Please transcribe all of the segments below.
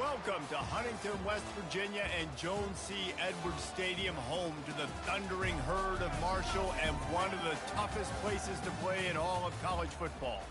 Welcome to Huntington, West Virginia and Jones C. Edwards Stadium, home to the thundering herd of Marshall and one of the toughest places to play in all of college football.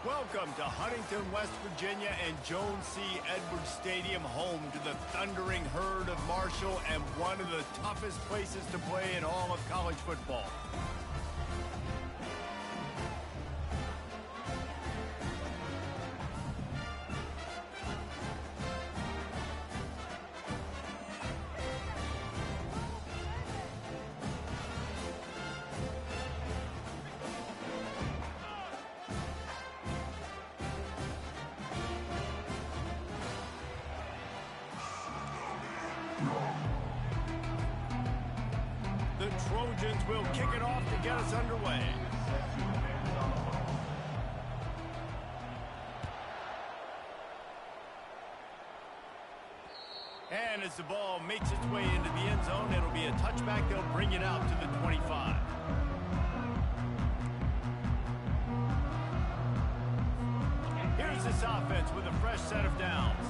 Welcome to Huntington, West Virginia and Jones C. Edwards Stadium, home to the thundering herd of Marshall and one of the toughest places to play in all of college football. The Trojans will kick it off to get us underway. And as the ball makes its way into the end zone, it'll be a touchback. They'll bring it out to the 25. Here's this offense with a fresh set of downs.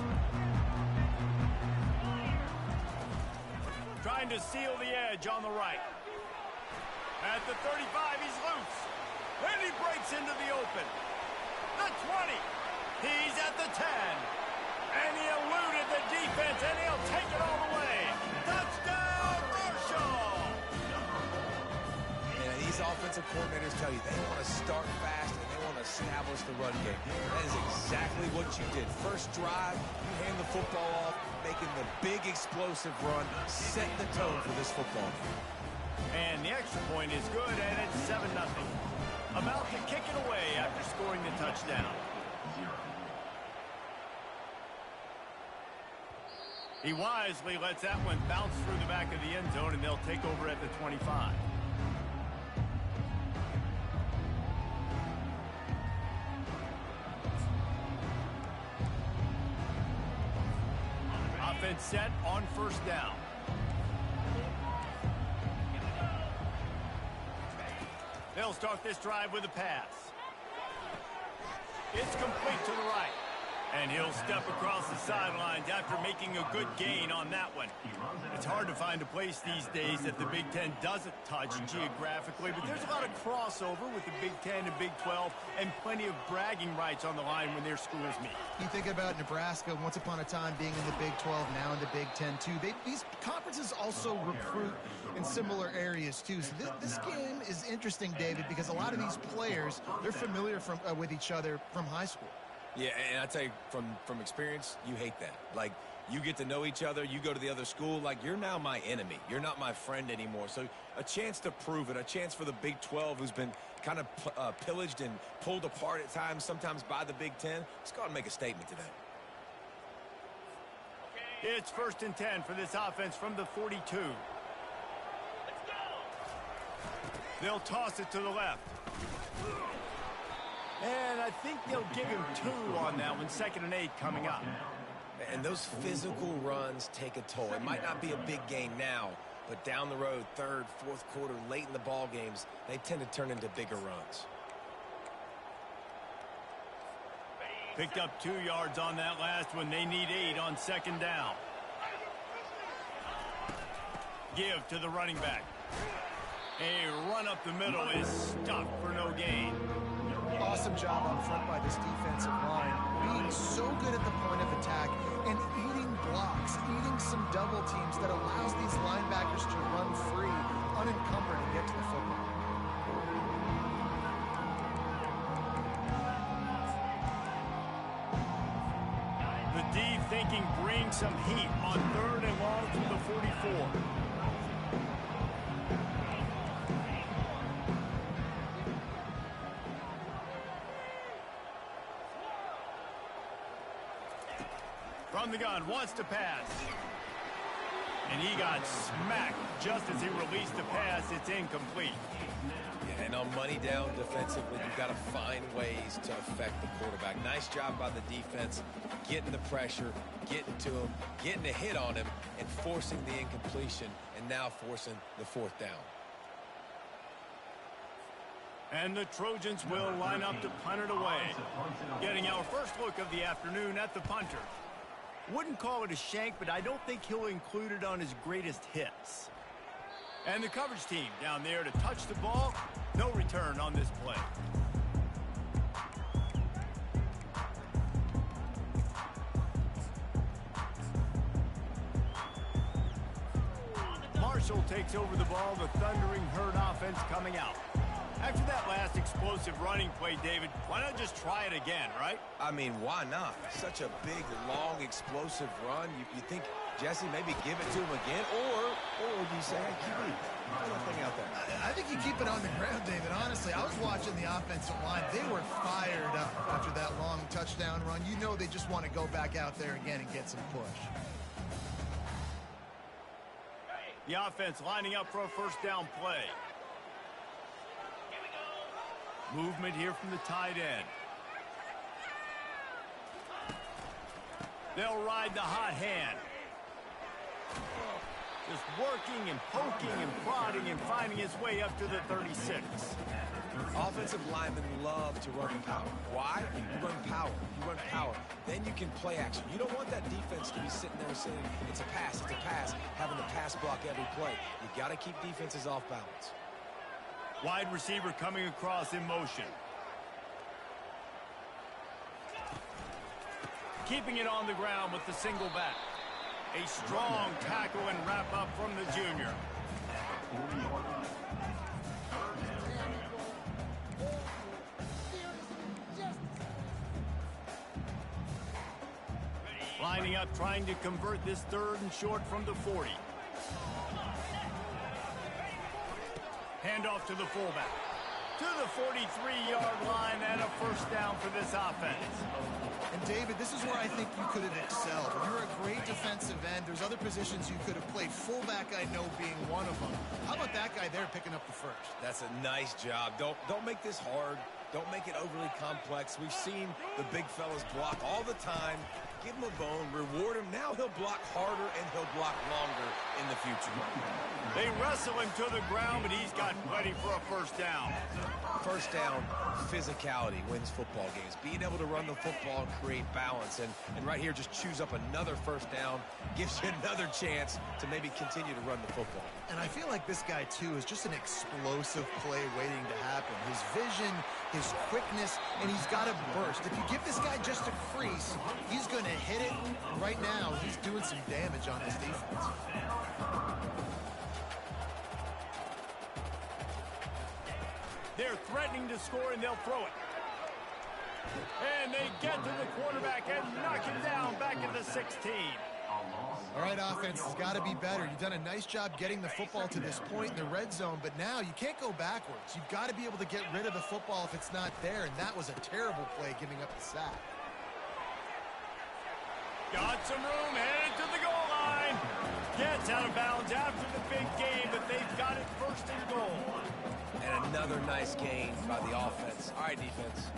Trying to seal the edge on the right. At the 35, he's loose. And he breaks into the open. The 20. He's at the 10. And he eluded the defense, and he'll take it all the way. Touchdown, Marshall! Yeah, these offensive coordinators tell you they want to start fast and they want to establish the run game. That is exactly what you did. First drive, you hand the football off, making the big explosive run, set the tone for this football game. And the extra point is good, and it's 7-0. About to kick it away after scoring the touchdown. He wisely lets that one bounce through the back of the end zone, and they'll take over at the 25. Offense set on first down. They'll start this drive with a pass. It's complete to the right. And he'll step across the sidelines after making a good gain on that one. It's hard to find a place these days that the Big Ten doesn't touch geographically, but there's a lot of crossover with the Big Ten and Big 12 and plenty of bragging rights on the line when their schools meet. You think about Nebraska once upon a time being in the Big 12, now in the Big 10 too. These conferences also recruit in similar areas too. So this game is interesting, David, because a lot of these players, they're familiar with each other from high school. Yeah, and I tell you, from experience, you hate that. Like, You get to know each other. You go to the other school. Like, you're now my enemy. You're not my friend anymore. So a chance to prove it, a chance for the Big 12, who's been kind of pillaged and pulled apart at times, sometimes by the Big 10. Let's go out and make a statement today. It's 1st and 10 for this offense from the 42. They'll toss it to the left. And I think they'll give him 2 on that one. 2nd and 8 coming up. And those physical runs take a toll. It might not be a big gain now, but down the road, 3rd, 4th quarter, late in the ball games, they tend to turn into bigger runs. Picked up 2 yards on that last one. They need 8 on 2nd down. Give to the running back. A run up the middle is stuffed for no gain. Awesome job up front by this defensive line, being so good at the point of attack and eating blocks, eating some double teams that allows these linebackers to run free, unencumbered, and get to the football. The D thinking bring some heat on 3rd and long from the 44. From the gun, wants to pass. And he got smacked just as he released the pass. It's incomplete. Yeah, and on money down defensively, you've got to find ways to affect the quarterback. Nice job by the defense, getting the pressure, getting to him, getting a hit on him, and forcing the incompletion, and now forcing the 4th down. And the Trojans will line up to punt it away. Getting our first look of the afternoon at the punter. Wouldn't call it a shank, but I don't think he'll include it on his greatest hits. And the coverage team down there to touch the ball. No return on this play. Marshall takes over the ball. The Thundering Herd offense coming out. After that last explosive running play, David, why not just try it again, right? I mean, why not? Such a big, long, explosive run. You think, Jesse, maybe give it to him again? Or do you say, hey, keep it? Put that thing out there. I think you keep it on the ground, David. Honestly, I was watching the offensive line. They were fired up after that long touchdown run. You know they just want to go back out there again and get some push. The offense lining up for a 1st down play. Movement here from the tight end. They'll ride the hot hand. Just working and poking and prodding and finding his way up to the 36. Offensive linemen love to run power. Why? You run power. You run power. Then you can play action. You don't want that defense to be sitting there saying, it's a pass, having to pass block every play. You got to keep defenses off balance. Wide receiver coming across in motion. Keeping it on the ground with the single back. A strong tackle and wrap up from the junior. Lining up, trying to convert this 3rd and short from the 40. Handoff to the fullback. To the 43-yard line and a 1st down for this offense. And David, this is where I think you could have excelled. When you're a great defensive end, there's other positions you could have played. Fullback, I know, being one of them. How about that guy there picking up the 1st? That's a nice job. Don't make this hard. Don't make it overly complex. We've seen the big fellas block all the time. Give him a bone, reward him. Now he'll block harder and he'll block longer in the future. They wrestle him to the ground, but he's got plenty for a 1st down. 1st down, physicality wins football games. Being able to run the football and create balance. And right here, just choose up another 1st down. Gives you another chance to maybe continue to run the football. And I feel like this guy, too, is just an explosive play waiting to happen. His vision, his quickness, and he's got a burst. If you give this guy just a crease, he's going to hit it. Right now, he's doing some damage on this defense. They're threatening to score, and they'll throw it. And they get to the quarterback and knock him down back at the 16. All right, offense has got to be better. You've done a nice job getting the football to this point in the red zone, but now you can't go backwards. You've got to be able to get rid of the football if it's not there, and that was a terrible play giving up the sack. Got some room, headed to the goal line. Gets out of bounds after the big game, but they've got it first and goal. And another nice gain by the offense. All right, defense.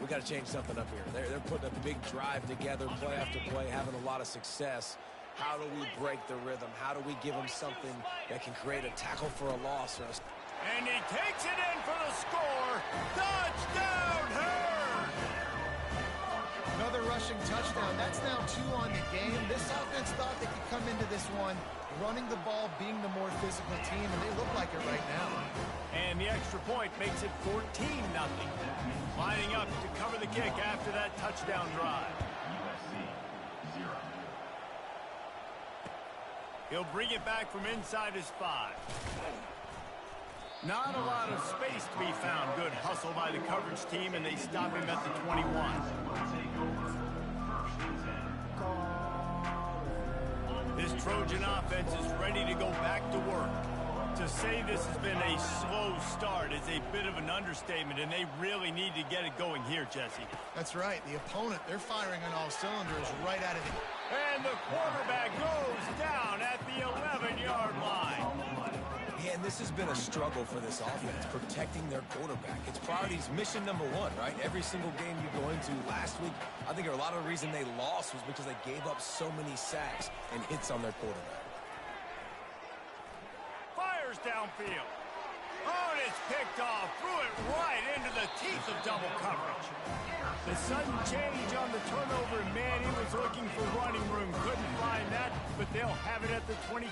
We got to change something up here. They're putting a big drive together, play after play, having a lot of success. How do we break the rhythm? How do we give them something that can create a tackle for a loss? And he takes it in for the score. Touchdown, Hurd! Another rushing touchdown. That's now 2 on the game. This offense thought they could come into this one running the ball, being the more physical team, and they look like it right now. And the extra point makes it 14-0. Lining up to cover the kick after that touchdown drive. He'll bring it back from inside his 5. Not a lot of space to be found. Good hustle by the coverage team, and they stop him at the 21. This Trojan offense is ready to go back to work. To say this has been a slow start is a bit of an understatement, and they really need to get it going here, Jesse. That's right. The opponent, they're firing on all cylinders right out of the... And the quarterback goes down at the 11-yard line. Yeah, and this has been a struggle for this offense, protecting their quarterback. It's priorities mission number 1, right? Every single game you go into last week, I think a lot of the reason they lost was because they gave up so many sacks and hits on their quarterback. Fires downfield. Oh, and it's picked off. Threw it right into the teeth of double coverage. The sudden change on the turnover, man, he was looking for running room. Couldn't find that, but they'll have it at the 22.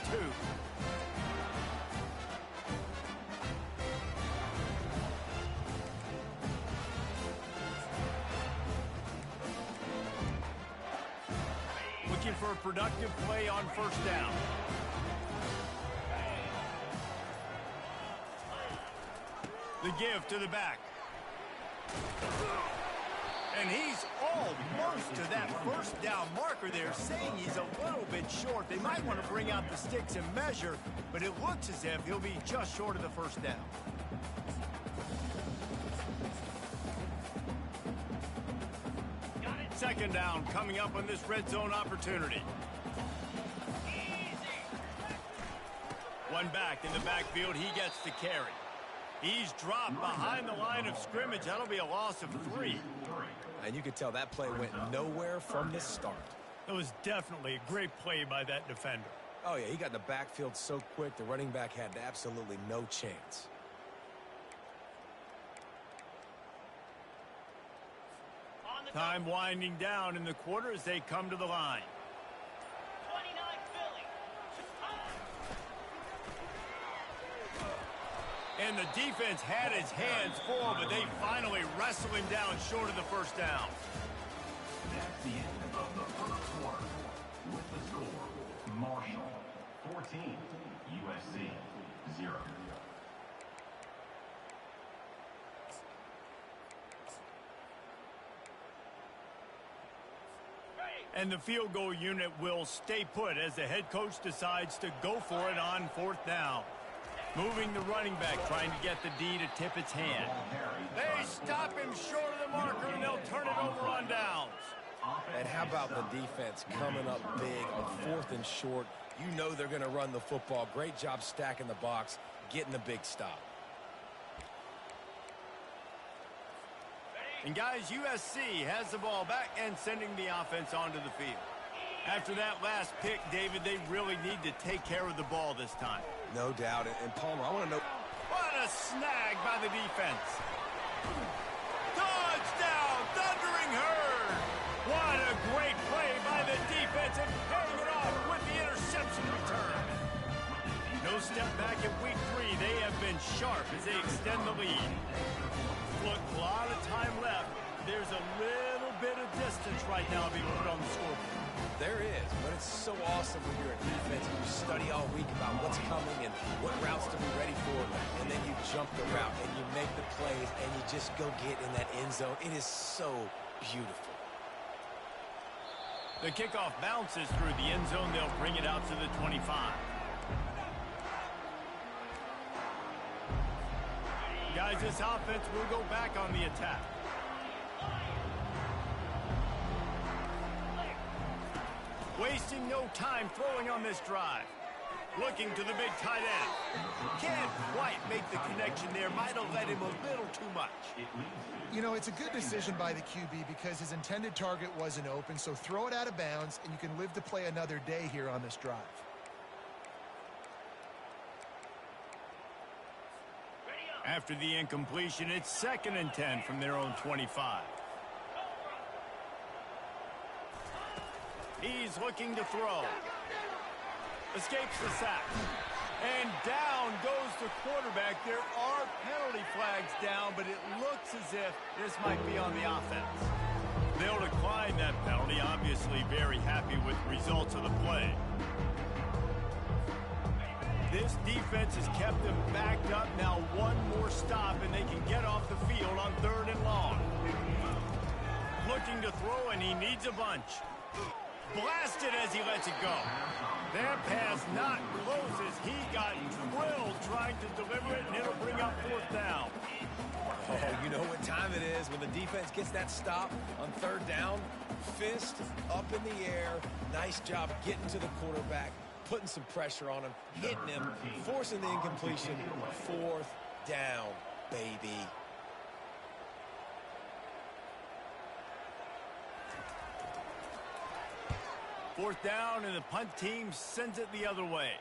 Looking for a productive play on first down. The give to the back. And he's almost to that first down marker there, saying he's a little bit short. They might want to bring out the sticks and measure, but it looks as if he'll be just short of the first down. Second down coming up on this red zone opportunity. One back in the backfield, he gets the carry. He's dropped behind the line of scrimmage. That'll be a loss of 3. And you could tell that play went nowhere from the start. It was definitely a great play by that defender. Oh, yeah, he got in the backfield so quick, the running back had absolutely no chance. Time winding down in the quarter as they come to the line. 29 Philly. And the defense had his hands full, but they finally wrestle him down short of the first down. That's the end of the first quarter. With the score, Marshall 14, USC 0. And the field goal unit will stay put as the head coach decides to go for it on fourth down. Moving the running back, trying to get the D to tip its hand. They stop him short of the marker, and they'll turn it over on downs. And how about the defense coming up big on 4th and short? You know they're going to run the football. Great job stacking the box, getting the big stop. And guys, USC has the ball back and sending the offense onto the field. After that last pick, David, they really need to take care of the ball this time. No doubt. And Palmer, I want to know... What a snag by the defense. Touchdown, Thundering Herd. What a great play by the defense and paying it off with the interception return. No step back at week 3. They have been sharp as they extend the lead. Look, a lot of time left. There's a little bit of distance right now being put on the scoreboard. There is, but it's so awesome when you're a defense and you study all week about what's coming and what routes to be ready for, and then you jump the route and you make the plays and you just go get in that end zone. It is so beautiful. The kickoff bounces through the end zone. They'll bring it out to the 25. Guys, this offense will go back on the attack. Wasting no time throwing on this drive. Looking to the big tight end. Can't quite make the connection there. Might have led him a little too much. You know, it's a good decision by the QB because his intended target wasn't open, so throw it out of bounds, and you can live to play another day here on this drive. After the incompletion, it's 2nd and 10 from their own 25. He's looking to throw. Escapes the sack. And down goes the quarterback. There are penalty flags down, but it looks as if this might be on the offense. They'll decline that penalty. Obviously very happy with the results of the play. This defense has kept them backed up. Now one more stop, and they can get off the field on 3rd and long. Looking to throw, and he needs a bunch. Blasted as he lets it go. That pass not closes. He got drilled trying to deliver it, and it'll bring up 4th down. Oh, you know what time it is when the defense gets that stop on 3rd down. Fist up in the air. Nice job getting to the quarterback, putting some pressure on him, hitting him, forcing the incompletion. 4th down, baby. Fourth down, and the punt team sends it the other way.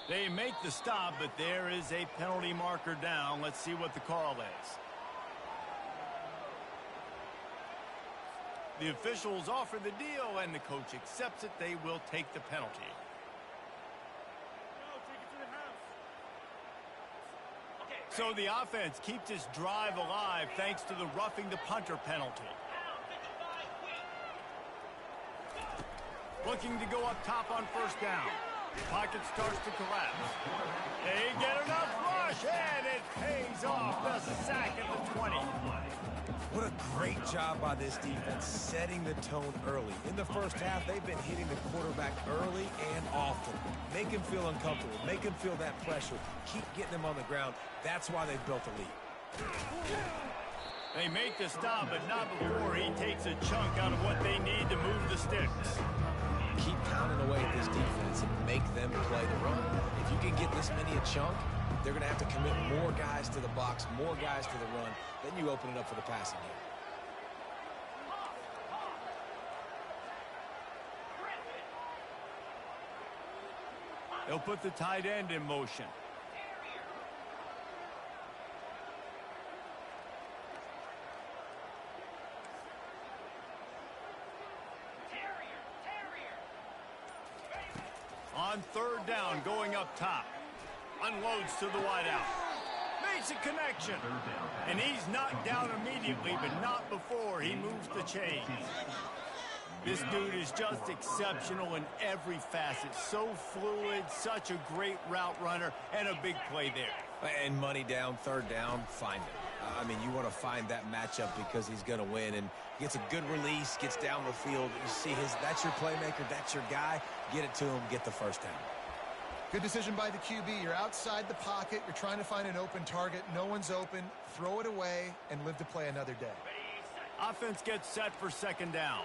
They make the stop, but there is a penalty marker down. Let's see what the call is. The officials offer the deal, and the coach accepts it. They will take the penalty. So the offense keeps its drive alive thanks to the roughing the punter penalty. Looking to go up top on 1st down. Pocket starts to collapse. They get enough rush, and it pays off. The sack at the 20. What a great job by this defense setting the tone early. In the first half, they've been hitting the quarterback early and often. Make him feel uncomfortable. Make him feel that pressure. Keep getting him on the ground. That's why they've built a lead. They make the stop, but not before he takes a chunk out of what they need to move the sticks. Keep pounding away at this defense and make them play the run. If you can get this many a chunk, they're going to have to commit more guys to the box, more guys to the run. Then you open it up for the passing game. They'll put the tight end in motion. On 3rd down, going up top. Unloads to the wideout. Makes a connection. And he's knocked down immediately, but not before he moves the chains. This dude is just exceptional in every facet. So fluid, such a great route runner, and a big play there. And money down, 3rd down, find him. I mean, you want to find that matchup because he's going to win, and gets a good release, gets down the field. You see that's your playmaker, that's your guy. Get it to him, get the 1st down. Good decision by the QB. You're outside the pocket. You're trying to find an open target. No one's open. Throw it away and live to play another day. Offense gets set for 2nd down.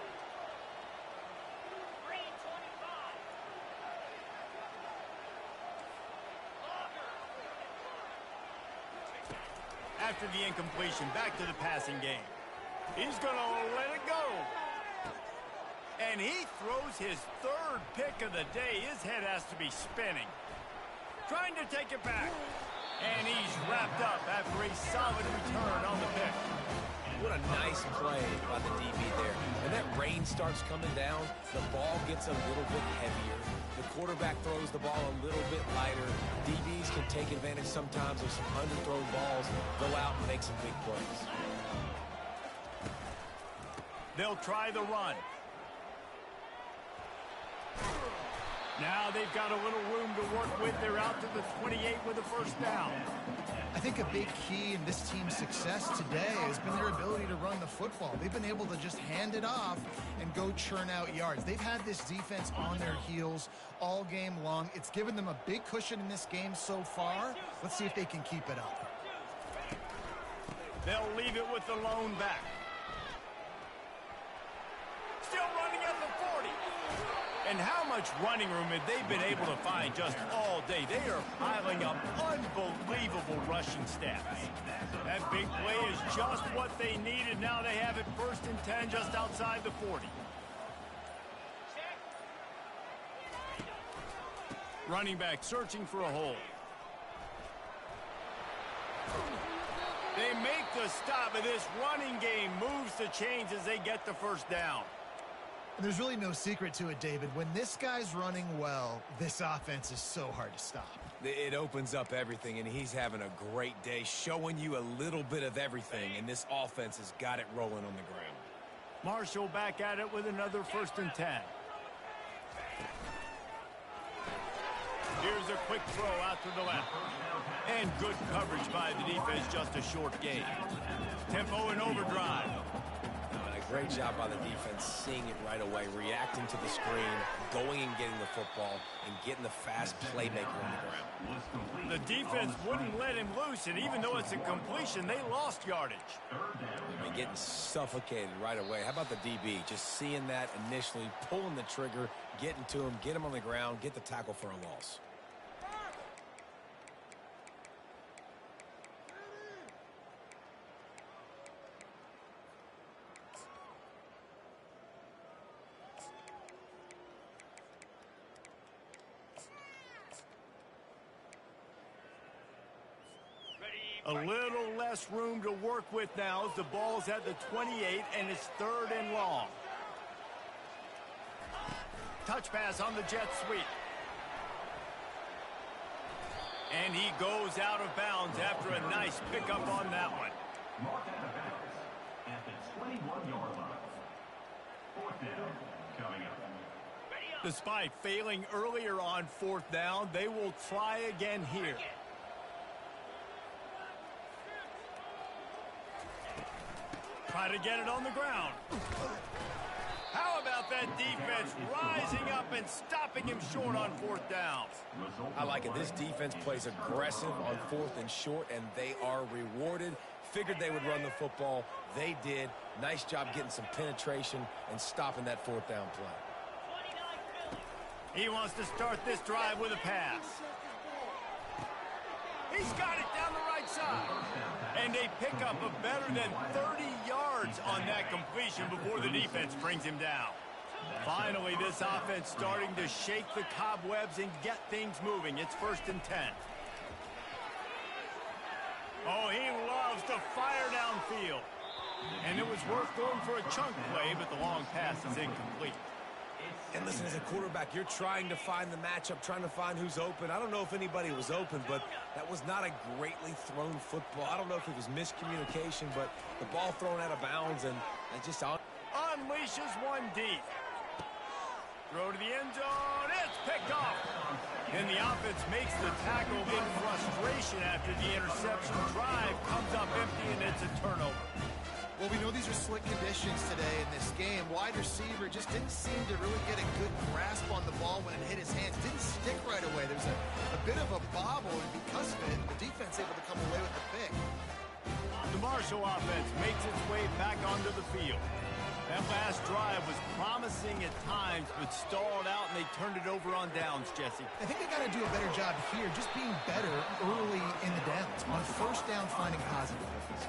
After the incompletion, back to the passing game. He's going to let it go. And he throws his 3rd pick of the day. His head has to be spinning. Trying to take it back. And he's wrapped up after a solid return on the pick. What a nice play by the DB there. And that rain starts coming down. The ball gets a little bit heavier. The quarterback throws the ball a little bit lighter. DBs can take advantage sometimes of some underthrown balls, go out and make some big plays. They'll try the run. Now they've got a little room to work with. They're out to the 28 with a first down. I think a big key in this team's success today has been their ability to run the football. They've been able to just hand it off and go churn out yards. They've had this defense on their heels all game long. It's given them a big cushion in this game so far. Let's see if they can keep it up. They'll leave it with the lone back. Still running at the 40. And how much running room have they been able to find just all day? They are piling up unbelievable rushing stats. That big play is just what they needed. Now they have it 1st and 10 just outside the 40. Running back searching for a hole. They make the stop, and this running game moves the chains as they get the first down. And there's really no secret to it, David. When this guy's running well, this offense is so hard to stop. It opens up everything, and he's having a great day, showing you a little bit of everything, and this offense has got it rolling on the ground. Marshall back at it with another 1st and 10. Here's a quick throw out to the left. And good coverage by the defense, just a short gain. Tempo and overdrive. A great job by the defense, seeing it right away, reacting to the screen, going and getting the football, and getting the fast playmaker on the ground. The defense wouldn't let him loose, and even though it's a completion, they lost yardage. I mean, getting suffocated right away. How about the DB? Just seeing that initially, pulling the trigger, getting to him, get him on the ground, get the tackle for a loss. A little less room to work with now as the ball's at the 28 and it's 3rd and long. Touch pass on the jet sweep. And he goes out of bounds after a nice pickup on that one. Marked out of bounds at the 21-yard line. 4th down coming up. Despite failing earlier on 4th down, they will try again here. Try to get it on the ground. How about that defense rising up and stopping him short on 4th down? I like it. This defense plays aggressive on 4th and short, and they are rewarded. Figured they would run the football. They did. Nice job getting some penetration and stopping that 4th down play. He wants to start this drive with a pass. He's got it down the right side. And they pick up a better than 30 yards on that completion before the defense brings him down. Finally, this offense starting to shake the cobwebs and get things moving. It's 1st and 10. Oh, he loves to fire downfield. And it was worth going for a chunk play, but the long pass is incomplete. And listen, as a quarterback, you're trying to find the matchup, trying to find who's open. I don't know if anybody was open, but that was not a greatly thrown football. I don't know if it was miscommunication, but the ball thrown out of bounds and just unleashes one deep. Throw to the end zone. It's picked off. And the offense makes the tackle in frustration after the interception. Drive comes up empty, and it's a turnover. Well, we know these are slick conditions today in this game. Wide receiver just didn't seem to really get a good grasp on the ball when it hit his hands. Didn't stick right away. There's a bit of a bobble, and because of it, the defense able to come away with the pick. The Marshall offense makes its way back onto the field. That last drive was promising at times, but stalled out, and they turned it over on downs, Jesse. I think they got to do a better job here, just being better early in the downs. On 1st down, finding positive.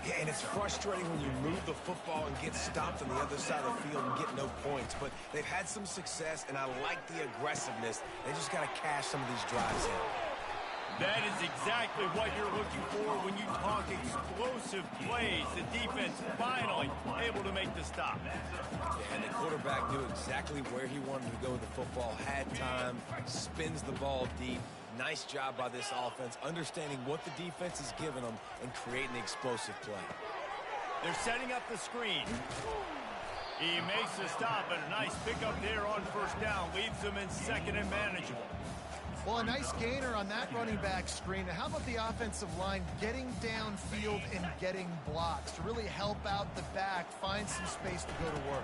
Yeah, and it's frustrating when you move the football and get stopped on the other side of the field and get no points. But they've had some success, and I like the aggressiveness. They just got to cash some of these drives in. That is exactly what you're looking for when you talk explosive plays. The defense finally able to make the stop. Yeah, and the quarterback knew exactly where he wanted to go with the football, had time, spins the ball deep. Nice job by this offense, understanding what the defense is giving them and creating the explosive play. They're setting up the screen. He makes the stop, and a nice pickup there on first down. Leaves them in second and manageable. Well, a nice gainer on that running back screen. Now, how about the offensive line getting downfield and getting blocks to really help out the back, find some space to go to work?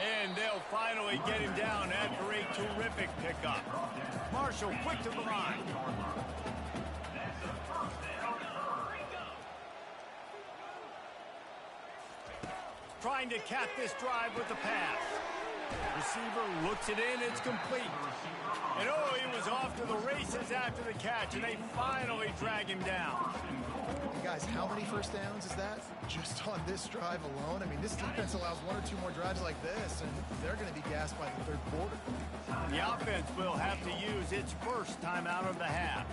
And they'll finally get him down after a terrific pickup. Marshall quick to the line. Trying to cap this drive with the pass. Receiver looks it in, it's complete. And oh, he was off to the races after the catch, and they finally drag him down. Guys, how many first downs is that? Just on this drive alone? I mean, this defense allows one or two more drives like this, and they're going to be gassed by the third quarter. The offense will have to use its first timeout of the half.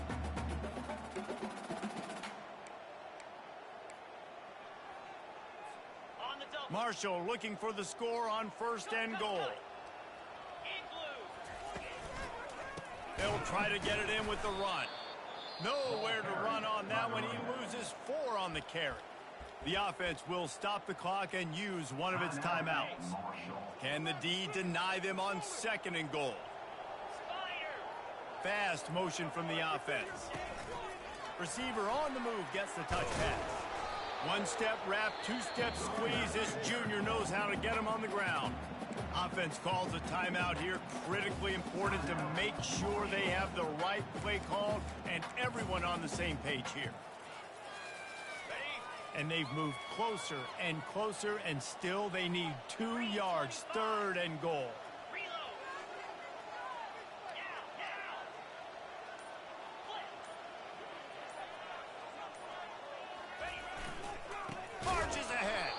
Marshall looking for the score on first and goal. They'll try to get it in with the run. Nowhere to run on that one. He loses 4 on the carry. The offense will stop the clock and use one of its timeouts. Can the D deny them on second and goal? Fast motion from the offense. Receiver on the move gets the touch pass. One-step wrap, two-step squeeze. This junior knows how to get him on the ground. Offense calls a timeout here. Critically important to make sure they have the right play called and everyone on the same page here. And they've moved closer and closer, and still they need 2 yards, third and goal. Marches ahead.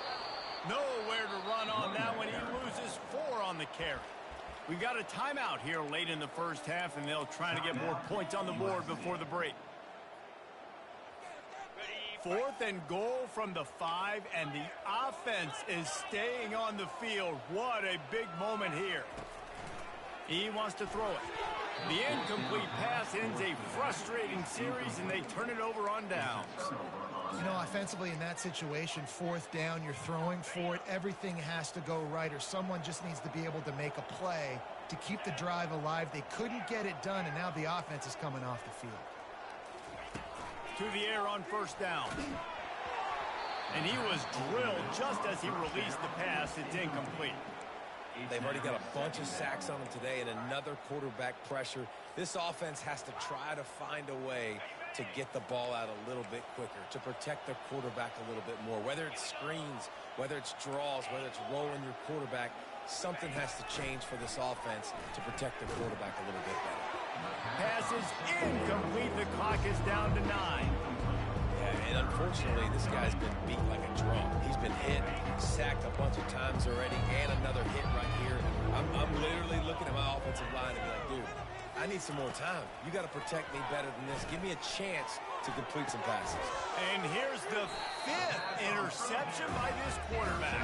Nowhere to run on that one. He loses 4 on the carry. We got a timeout here late in the first half, and they'll try to get more points on the board before the break. 4th and goal from the 5, and the offense is staying on the field. What a big moment here. He wants to throw it. The incomplete pass ends a frustrating series, and they turn it over on downs. You know, offensively in that situation, 4th down, you're throwing for it. Everything has to go right, or someone just needs to be able to make a play to keep the drive alive. They couldn't get it done, and now the offense is coming off the field. To the air on first down. And he was drilled just as he released the pass. It's incomplete. They've already got a bunch of sacks on them today and another quarterback pressure. This offense has to try to find a way to get the ball out a little bit quicker, to protect their quarterback a little bit more. Whether it's screens, whether it's draws, whether it's rolling your quarterback, something has to change for this offense to protect the quarterback a little bit better. Pass is incomplete. The clock is down to 9. Yeah, and unfortunately, this guy's been beat like a drum. He's been hit, sacked a bunch of times already, and another hit right here. I'm literally looking at my offensive line and be like, dude, I need some more time. You got to protect me better than this. Give me a chance to complete some passes. And here's the 5th interception by this quarterback.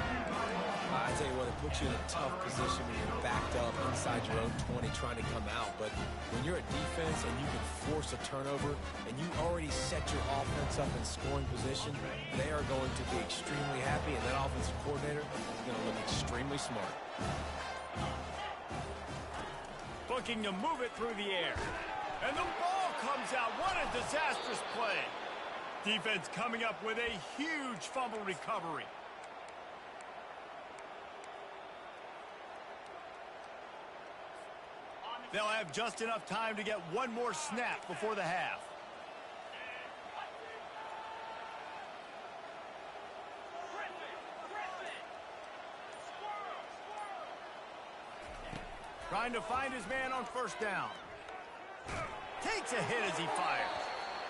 I tell you what, it puts you in a tough position when you're backed up inside your own 20 trying to come out. But when you're a defense and you can force a turnover and you already set your offense up in scoring position, they are going to be extremely happy, and that offensive coordinator is going to look extremely smart. Looking to move it through the air. And the ball comes out. What a disastrous play. Defense coming up with a huge fumble recovery. They'll have just enough time to get one more snap before the half. Trying to find his man on first down. Takes a hit as he fires.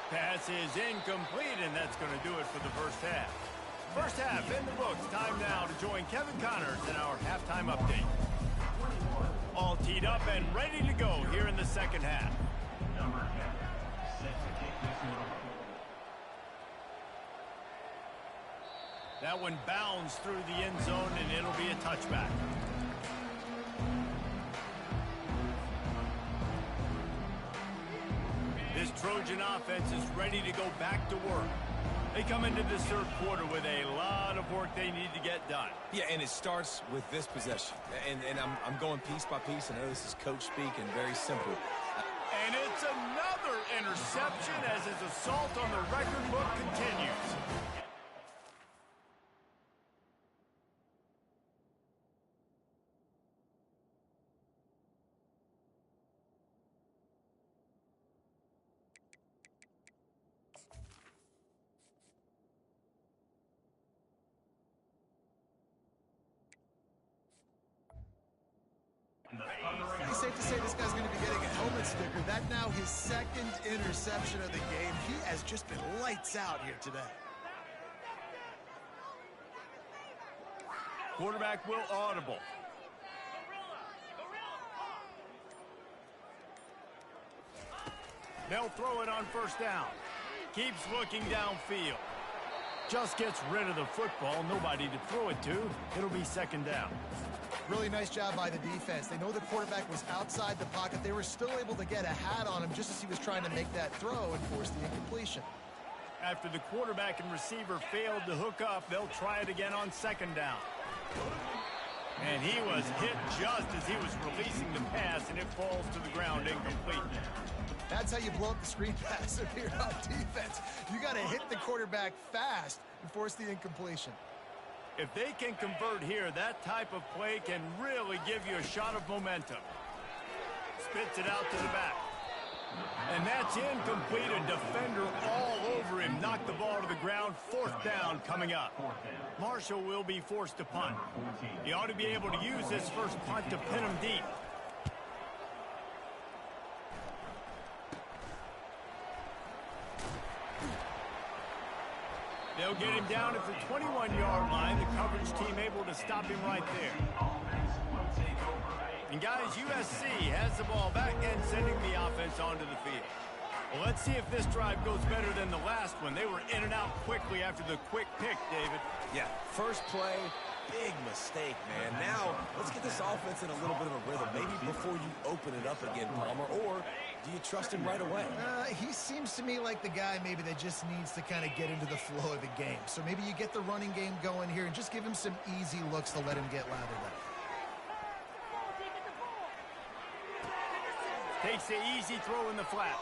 Pass is incomplete, and that's going to do it for the first half. First half in the books. Time now to join Kevin Connors in our halftime update. All teed up and ready to go here in the second half. That one bounds through the end zone, and it'll be a touchback. This Trojan offense is ready to go back to work. They come into this third quarter with a lot of work they need to get done. Yeah, and it starts with this possession. And I'm going piece by piece. I know this is coach speak and very simple. And it's another interception as his assault on the record book continues. It's safe to say this guy's going to be getting a helmet sticker. That now his second interception of the game. He has just been lights out here today. Quarterback will audible. They'll throw it on first down. Keeps looking downfield. Just gets rid of the football. Nobody to throw it to. It'll be second down. Really nice job by the defense. They know the quarterback was outside the pocket. They were still able to get a hat on him just as he was trying to make that throw and force the incompletion. After the quarterback and receiver failed to hook up, they'll try it again on second down. And he was hit just as he was releasing the pass, and it falls to the ground incomplete. That's how you blow up the screen pass if you're on defense. You got to hit the quarterback fast and force the incompletion. If they can convert here, that type of play can really give you a shot of momentum. Spits it out to the back. And that's incomplete. A defender all over him. Knocked the ball to the ground. Fourth down coming up. Marshall will be forced to punt. He ought to be able to use this first punt to pin him deep. They'll get him down at the 21-yard line. The coverage team able to stop him right there. And guys, USC has the ball back and sending the offense onto the field. Well, let's see if this drive goes better than the last one. They were in and out quickly after the quick pick, David. Yeah, first play, big mistake, man. Now, let's get this offense in a little bit of a rhythm. Maybe before you open it up again, Palmer, or do you trust him right away? He seems to me like the guy maybe that just needs to kind of get into the flow of the game. So maybe you get the running game going here and just give him some easy looks to let him get lathered up. Takes the easy throw in the flat.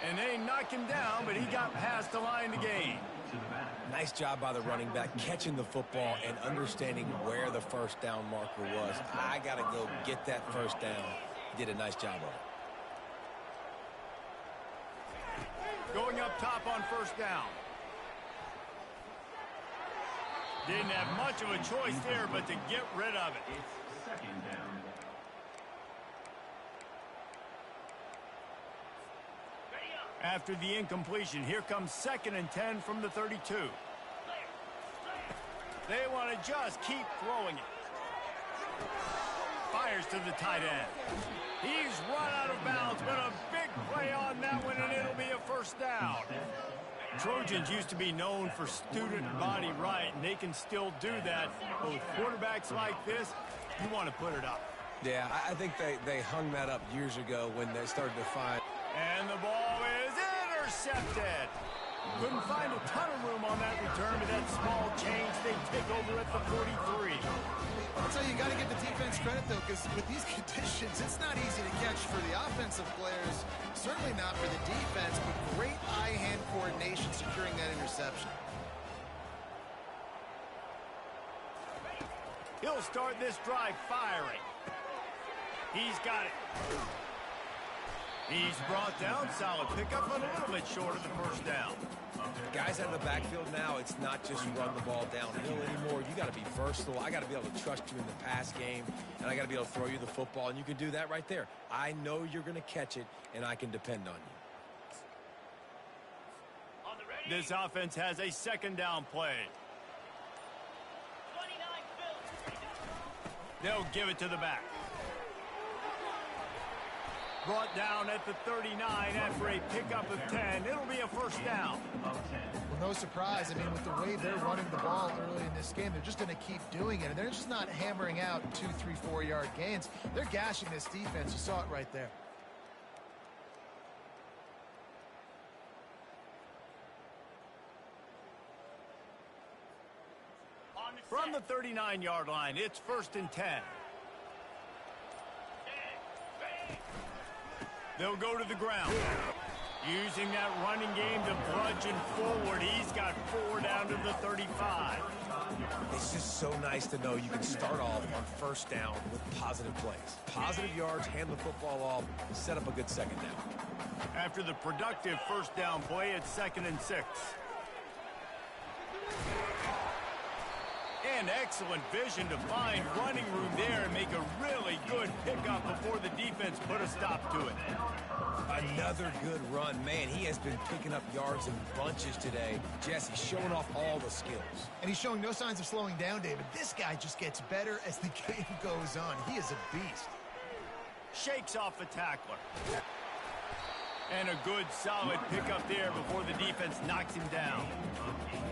And they knock him down, but he got past the line to gain. Nice job by the running back, catching the football and understanding where the first down marker was. I got to go get that first down. He did a nice job of it. Going up top on first down. Didn't have much of a choice there, but to get rid of it. It's second down. After the incompletion, here comes 2nd and 10 from the 32. They want to just keep throwing it. Fires to the tight end. He's run out of bounds, but a big play on that one, and it'll be a first down. Trojans used to be known for student body right, and they can still do that. But with quarterbacks like this, you want to put it up. Yeah, I think they hung that up years ago when they started to find. And the ball is intercepted. Couldn't find a ton of room on that return, but that small change, they take over at the 43. I'll tell you, you got to give the defense credit, though, because with these conditions, it's not easy to catch for the offensive players. Certainly not for the defense, but great eye-hand coordination securing that interception. He'll start this drive firing. He's got it. He's brought down. Solid pickup, but a little bit short of the first down. Guys out of the backfield now, it's not just run the ball downhill anymore. You got to be versatile. I got to be able to trust you in the pass game, and I got to be able to throw you the football, and you can do that right there. I know you're going to catch it, and I can depend on you. This offense has a second down play. 29 They'll give it to the back. Brought down at the 39 after a pickup of 10. It'll be a first down. Well, no surprise. I mean, with the way they're running the ball early in this game, they're just going to keep doing it. And they're just not hammering out 2, 3, 4-yard gains. They're gashing this defense. You saw it right there. From the 39-yard line, it's 1st and 10. They'll go to the ground. Using that running game to bludgeon forward. He's got 4 down to the 35. It's just so nice to know you can start off on 1st down with positive plays. Positive yards, hand the football off, set up a good 2nd down. After the productive 1st down play, it's 2nd and 6. And excellent vision to find running room there and make a really good pickup before the defense put a stop to it. Another good run. Man, he has been picking up yards in bunches today. Jesse showing off all the skills. And he's showing no signs of slowing down, David. This guy just gets better as the game goes on. He is a beast. Shakes off the tackler. And a good solid pickup there before the defense knocks him down.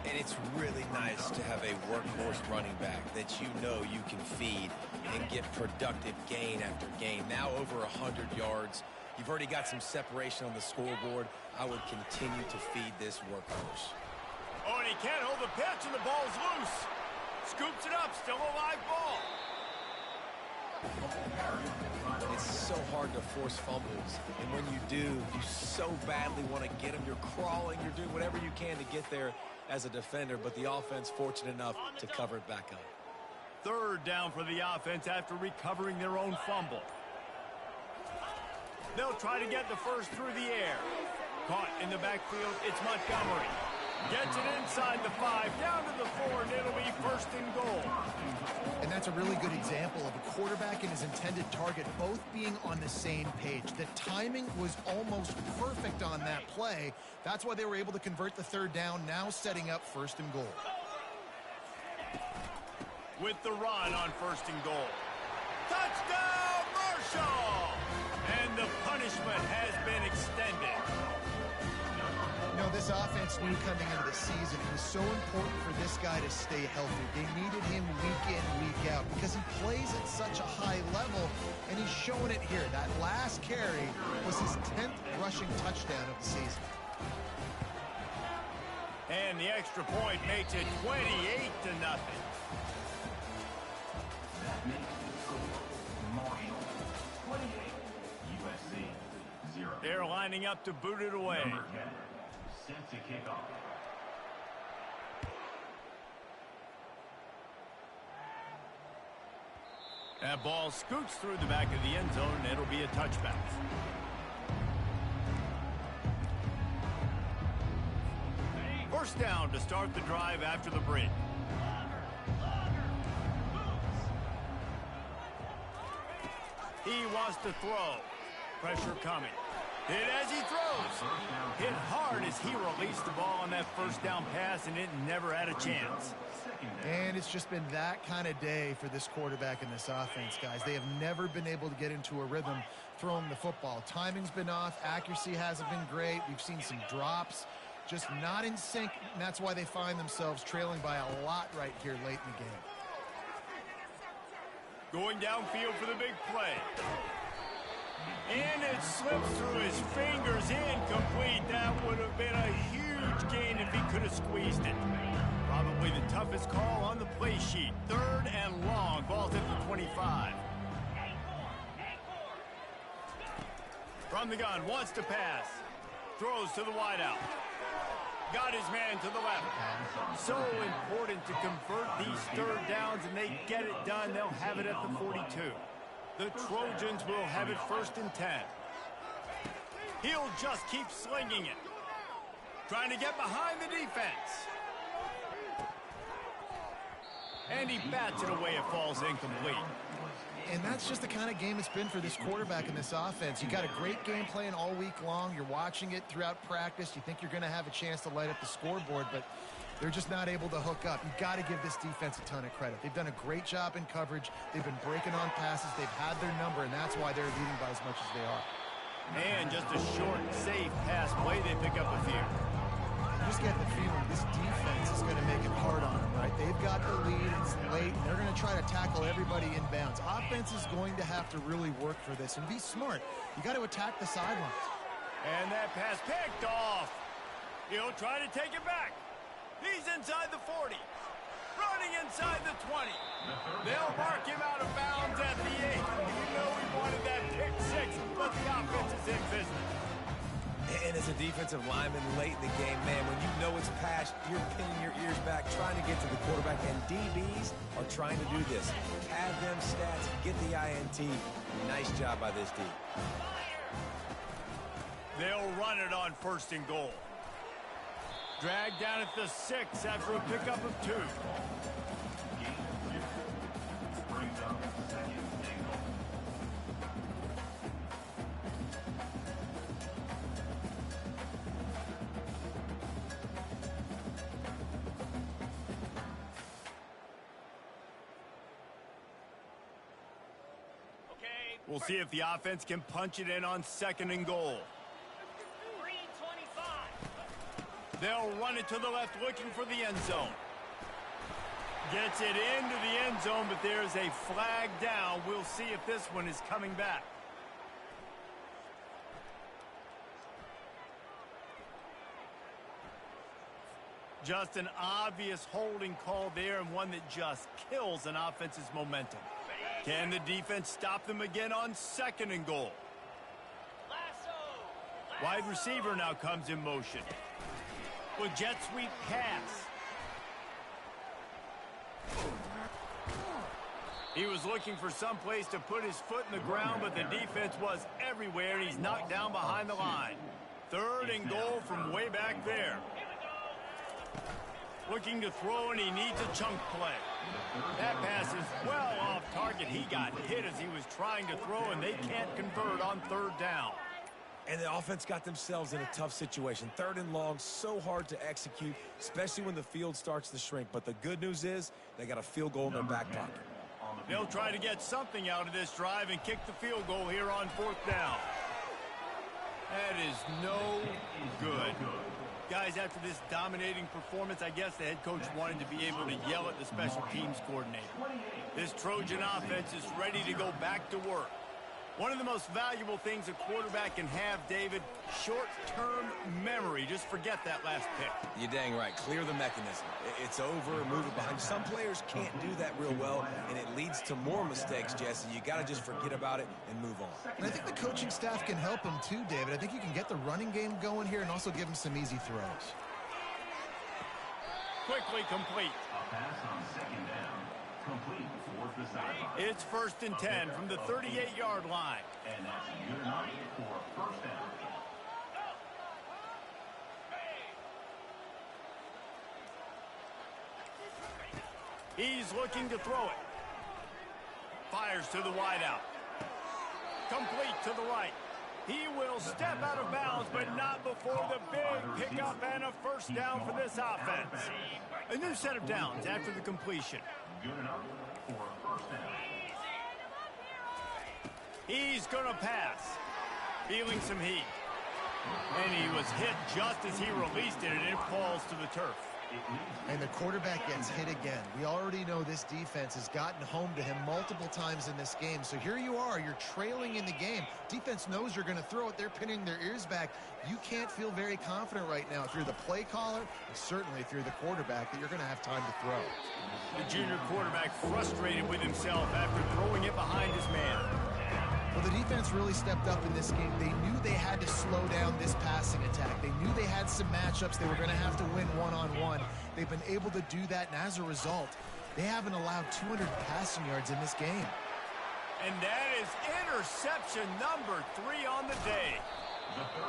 And it's really nice to have a workhorse running back that you know you can feed and get productive gain after gain. Now over 100 yards. You've already got some separation on the scoreboard. I would continue to feed this workhorse. Oh, and he can't hold the pitch, and the ball's loose. Scoops it up, still a live ball. It's so hard to force fumbles, and when you do, you so badly want to get them. You're crawling, you're doing whatever you can to get there as a defender, but the offense fortunate enough to cover it back up. 3rd down for the offense after recovering their own fumble. They'll try to get the 1st through the air. Caught in the backfield, it's Montgomery. Gets it inside the 5, down to the 4, and it'll be 1st and goal. And that's a really good example of a quarterback and his intended target both being on the same page. The timing was almost perfect on that play. That's why they were able to convert the 3rd down, now setting up 1st and goal. With the run on 1st and goal. Touchdown, Marshall! And the punishment has been extended. You know, this offense knew coming into the season it was so important for this guy to stay healthy. They needed him week in, week out because he plays at such a high level, and he's showing it here. That last carry was his 10th rushing touchdown of the season. And the extra point makes it 28-0. That makes the score Marshall 28, USC 0. They're lining up to boot it away. Number 10, set to kick off. That ball scoots through the back of the end zone, and it'll be a touchback. First down to start the drive after the break. He wants to throw. Pressure coming. Hit as he throws. Hit hard as he released the ball on that 1st down pass, and it never had a chance. And it's just been that kind of day for this quarterback and this offense, guys. They have never been able to get into a rhythm throwing the football. Timing's been off. Accuracy hasn't been great. We've seen some drops. Just not in sync, and that's why they find themselves trailing by a lot right here late in the game. Going downfield for the big play. And it slips through his fingers, incomplete. That would have been a huge gain if he could have squeezed it. Probably the toughest call on the play sheet. 3rd and long, ball's at the 25. From the gun, wants to pass. Throws to the wideout. Got his man to the left. So important to convert these 3rd downs, and they get it done. They'll have it at the 42. The Trojans will have it 1st and 10. He'll just keep slinging it. Trying to get behind the defense. And he bats it away. It falls incomplete. And that's just the kind of game it's been for this quarterback and this offense. You got a great game plan all week long. You're watching it throughout practice. You think you're going to have a chance to light up the scoreboard, but they're just not able to hook up. You've got to give this defense a ton of credit. They've done a great job in coverage. They've been breaking on passes. They've had their number, and that's why they're leading by as much as they are. And just a short, safe pass play. They pick up a few. You just get the feeling this defense is going to make it hard on them, right? They've got the lead. It's late, and they're going to try to tackle everybody inbounds. Offense is going to have to really work for this and be smart. You got to attack the sidelines. And that pass picked off. He'll try to take it back. He's inside the 40. running inside the 20. They'll mark him out of bounds at the 8. You know he wanted that pick 6, but the offense is in business. And as a defensive lineman late in the game, man, when you know it's pass, you're pinning your ears back, trying to get to the quarterback, and DBs are trying to do this. Have them stats, get the INT. Nice job by this D. They'll run it on 1st and goal. Dragged down at the 6 after a pickup of 2. Brings up 2nd and goal. We'll see if the offense can punch it in on 2nd and goal. 325. They'll run it to the left, looking for the end zone. Gets it into the end zone, but there's a flag down. We'll see if this one is coming back. Just an obvious holding call there, and one that just kills an offense's momentum. Can the defense stop them again on 2nd and goal? Wide receiver now comes in motion. With jet sweep pass. He was looking for some place to put his foot in the ground, but the defense was everywhere, and he's knocked down behind the line. 3rd and goal from way back there. Looking to throw, and he needs a chunk play. That pass is well off target. He got hit as he was trying to throw, and they can't convert on 3rd down. And the offense got themselves in a tough situation. 3rd and long, so hard to execute, especially when the field starts to shrink. But the good news is they got a field goal in their back pocket. They'll try to get something out of this drive and kick the field goal here on 4th down. That is no good. Guys, after this dominating performance, I guess the head coach wanted to be able to yell at the special teams coordinator. This Trojan offense is ready to go back to work. One of the most valuable things a quarterback can have, David, short-term memory. Just forget that last pick. You're dang right. Clear the mechanism. It's over, move it behind. Some players can't do that real well, and it leads to more mistakes, Jesse. You got to just forget about it and move on. And I think the coaching staff can help him too, David. I think you can get the running game going here and also give him some easy throws. Quickly complete. A pass on 2nd down. Complete towards the sideline. It's 1st and 10 from the 38-yard line. And that's good enough for a 1st down. He's looking to throw it. Fires to the wideout. Complete to the right. He will step out of bounds, but not before the big pickup and a 1st down for this offense. A new set of downs after the completion. Good enough for a 1st down. He's going to pass. Feeling some heat. And he was hit just as he released it, and it falls to the turf. And the quarterback gets hit again. We already know this defense has gotten home to him multiple times in this game. So here you are, you're trailing in the game. Defense knows you're going to throw it. They're pinning their ears back. You can't feel very confident right now if you're the play caller, and certainly if you're the quarterback, that you're going to have time to throw. The junior quarterback frustrated with himself after throwing it behind his man. Well, the defense really stepped up in this game. They knew they had to slow down this passing attack. They knew they had some matchups they were going to have to win one-on-one. They've been able to do that, and as a result, they haven't allowed 200 passing yards in this game. And that is interception number 3 on the day.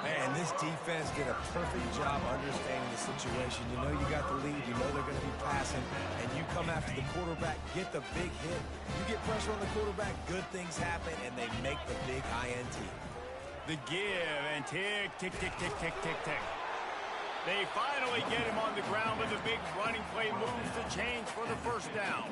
Man, this defense did a perfect job understanding the situation. You know you got the lead. You know they're going to be passing. And you come after the quarterback, get the big hit. You get pressure on the quarterback, good things happen, and they make the big INT. The give and tick, tick, tick, tick, tick, tick, tick. They finally get him on the ground, but the big running play moves the chains for the 1st down.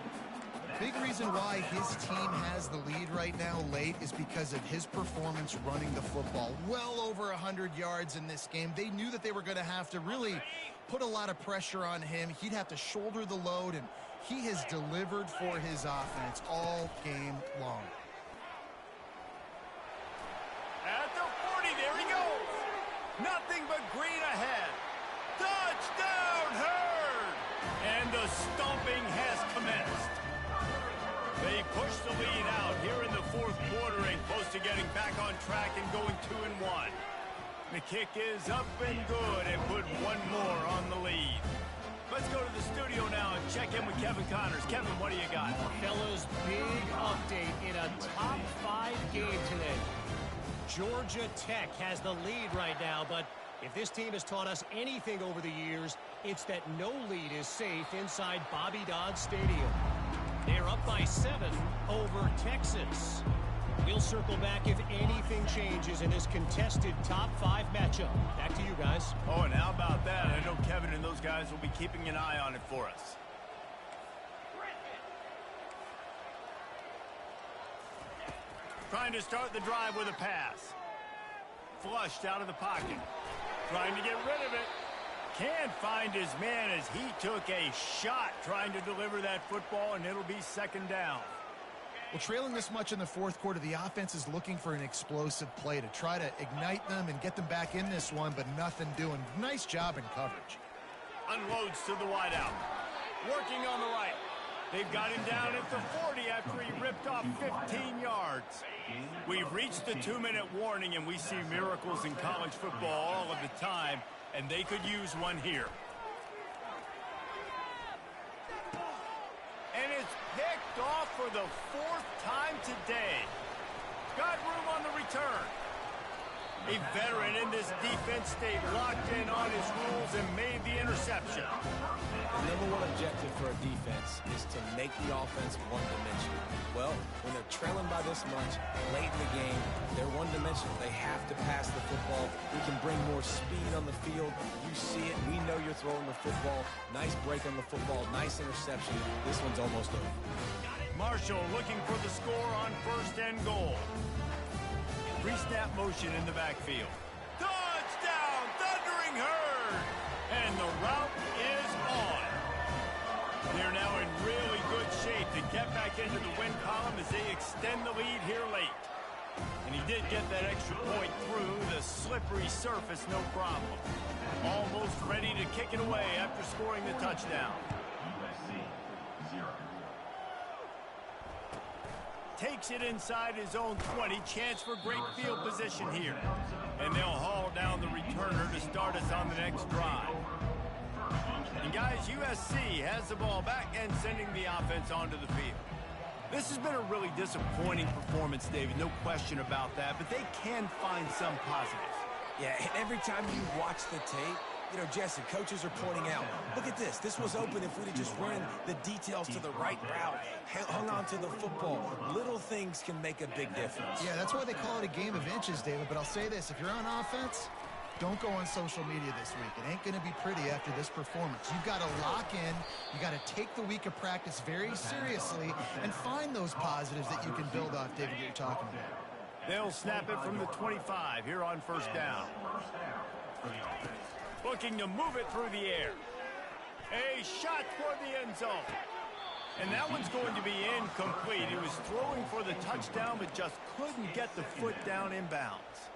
Big reason why his team has the lead right now late is because of his performance running the football. Well over 100 yards in this game. They knew that they were going to have to really put a lot of pressure on him. He'd have to shoulder the load, and he has delivered for his offense all game long. At the 40, there he goes. Nothing but green ahead. Touchdown, Herd! And the stomping has commenced. They push the lead out here in the fourth quarter and close to getting back on track and going 2-1. The kick is up and good and put one more on the lead. Let's go to the studio now and check in with Kevin Connors. Kevin, what do you got? Fellas, big update in a top 5 game today. Georgia Tech has the lead right now, but if this team has taught us anything over the years, it's that no lead is safe inside Bobby Dodd Stadium. They're up by 7 over Texas. We'll circle back if anything changes in this contested top 5 matchup. Back to you guys. Oh, and how about that? I know Kevin and those guys will be keeping an eye on it for us. Trying to start the drive with a pass. Flushed out of the pocket. Trying to get rid of it. Can't find his man as he took a shot trying to deliver that football, and it'll be second down. Well, trailing this much in the fourth quarter, the offense is looking for an explosive play to try to ignite them and get them back in this one, but nothing doing. Nice job in coverage. Unloads to the wideout. Working on the right. They've got him down at the 40 after he ripped off 15 yards. We've reached the 2-minute warning, and we see miracles in college football all of the time, and they could use one here. And it's picked off for the 4th time today. Got room on the return. A veteran in this defense stayed locked in on his rules and made the interception. The number one objective for a defense is to make the offense one-dimensional. Well, when they're trailing by this much late in the game, they're one-dimensional. They have to pass the football. We can bring more speed on the field. You see it. We know you're throwing the football. Nice break on the football. Nice interception. This one's almost over. Marshall looking for the score on 1st and goal. Pre-snap motion in the backfield. Touchdown, Thundering Herd! And the route is on. They're now in really good shape to get back into the win column as they extend the lead here late. And he did get that extra point through the slippery surface, no problem. Almost ready to kick it away after scoring the touchdown. USC 0. Takes it inside his own 20. Chance for great field position here. And they'll haul down the returner to start us on the next drive. And guys, USC has the ball back and sending the offense onto the field. This has been a really disappointing performance, David. No question about that. But they can find some positives. Yeah, and every time you watch the tape, you know, Jesse, coaches are pointing out, look at this. This was open if we'd have just ran the details to the right route, hung on to the football. Little things can make a big difference. Yeah, that's why they call it a game of inches, David. But I'll say this, if you're on offense, don't go on social media this week. It ain't going to be pretty after this performance. You've got to lock in. You got to take the week of practice very seriously and find those positives that you can build off, David, that you're talking about. They'll snap it from the 25 here on 1st down. Looking to move it through the air. A shot toward the end zone. And that one's going to be incomplete. He was throwing for the touchdown, but just couldn't get the foot down inbounds.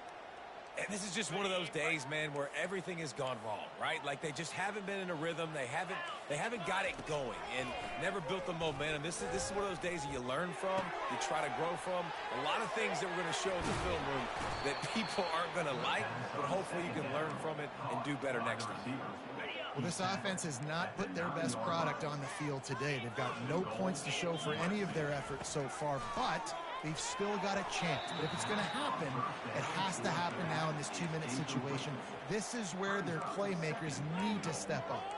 And this is just one of those days, man, where everything has gone wrong, right? Like they just haven't been in a rhythm. They haven't got it going and never built the momentum. This is one of those days that you learn from, you try to grow from. A lot of things that we're going to show in the film room that people aren't going to like, but hopefully you can learn from it and do better next time. Well, this offense has not put their best product on the field today. They've got no points to show for any of their efforts so far, but they've still got a chance. But if it's going to happen, it has to happen now in this 2-minute situation. This is where their playmakers need to step up.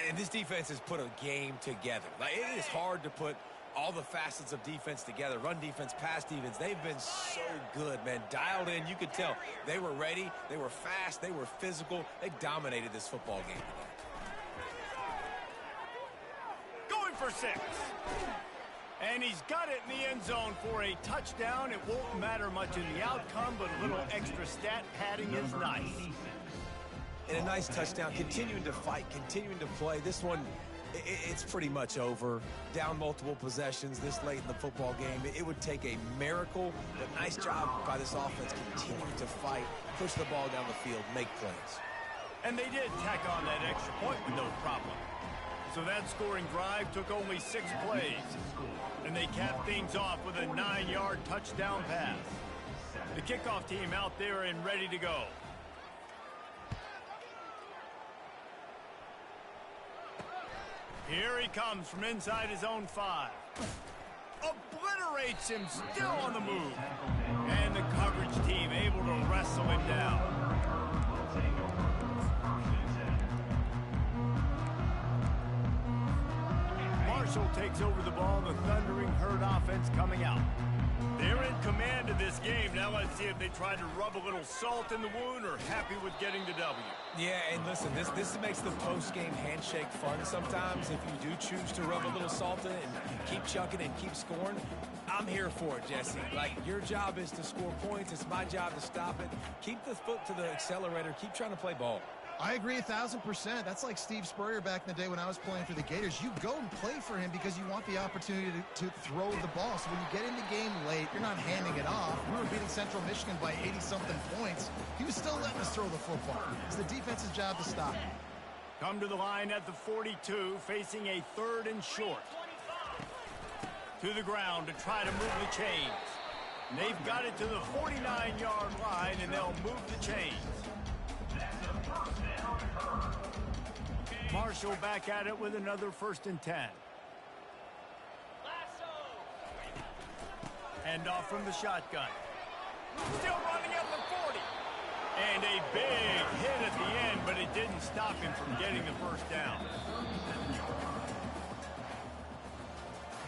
And this defense has put a game together. Like, it is hard to put all the facets of defense together. Run defense, pass defense. They've been so good, man. Dialed in. You could tell they were ready. They were fast. They were physical. They dominated this football game today. Going for 6. And he's got it in the end zone for a touchdown. It won't matter much in the outcome, but a little extra stat padding is nice. And a nice touchdown. Continuing to fight, continuing to play. This one, it's pretty much over. Down multiple possessions this late in the football game. It would take a miracle, but nice job by this offense continuing to fight, push the ball down the field, make plays. And they did tack on that extra point with no problem. So that scoring drive took only 6 plays. And they capped things off with a 9-yard touchdown pass. The kickoff team out there and ready to go. Here he comes from inside his own 5. Obliterates him, still on the move. And the coverage team able to wrestle him down. Marshall takes over the ball, the Thundering Herd offense coming out. They're in command of this game. Now let's see if they try to rub a little salt in the wound or happy with getting the W. Yeah, and listen, this makes the post-game handshake fun sometimes. If you do choose to rub a little salt in it and keep chucking and keep scoring, I'm here for it, Jesse. Like, your job is to score points. It's my job to stop it. Keep the foot to the accelerator. Keep trying to play ball. I agree 1,000%. That's like Steve Spurrier back in the day when I was playing for the Gators. You go and play for him because you want the opportunity to throw the ball. So when you get in the game late, you're not handing it off. We were beating Central Michigan by 80-something points. He was still letting us throw the football. It's the defense's job to stop it. Come to the line at the 42, facing a 3rd and short. To the ground to try to move the chains. And they've got it to the 49-yard line, and they'll move the chains. Marshall back at it with another 1st and 10. Hand off from the shotgun. Still running at the 40. And a big hit at the end, but it didn't stop him from getting the 1st down.